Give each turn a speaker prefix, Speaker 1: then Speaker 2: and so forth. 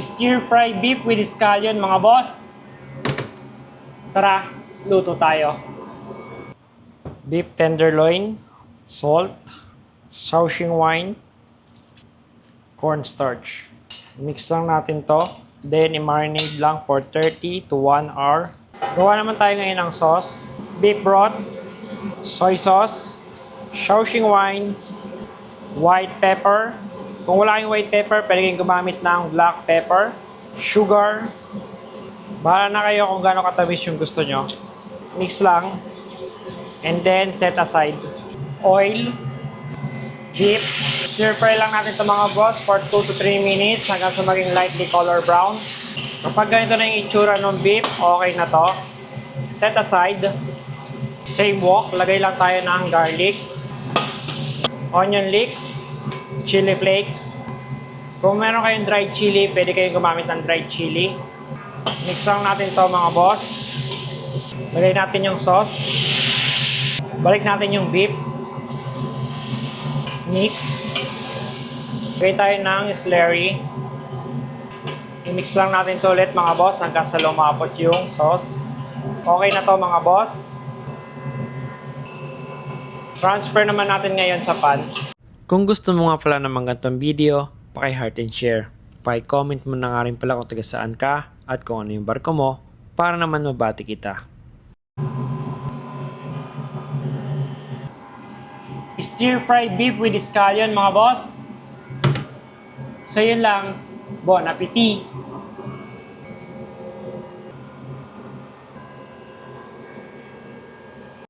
Speaker 1: Stir fry beef with scallion mga boss. Tara, luto tayo. Beef tenderloin, salt, Shaoxing wine, cornstarch. Mix lang natin to. Then, i-marinate lang for 30 to 1 hour. Gawa naman tayo ngayon ng sauce. Beef broth, soy sauce, Shaoxing wine, white pepper. Kung wala kayong white pepper, pwede kayong gumamit ng black pepper, sugar. Bahala na kayo kung gaano katamis yung gusto nyo. Mix lang. And then, set aside. Oil, beef. Stir fry lang natin ito mga boss for 2 to 3 minutes hanggang sa maging lightly color brown. Kapag ganito na yung itsura ng beef, okay na to. Set aside. Same wok, lagay lang tayo ng garlic, onion leeks, chili flakes. Kung meron kayong dried chili, pwede kayong gumamit ng dried chili. Mix lang natin to mga boss. Lagay natin yung sauce. Balik natin yung beef. Mix. Lagay tayo ng slurry. I-mix lang natin to ulit mga boss hanggang sa lumapot yung sauce. Okay na to mga boss. Transfer naman natin ngayon sa pan. Kung gusto mo nga pala naman ganitong video, paki-heart and share. Paki-comment mo na nga rin pala kung taga saan ka at kung ano yung barko mo para naman mabati kita. Stir fry beef with scallion mga boss. So yun lang. Bon appetit!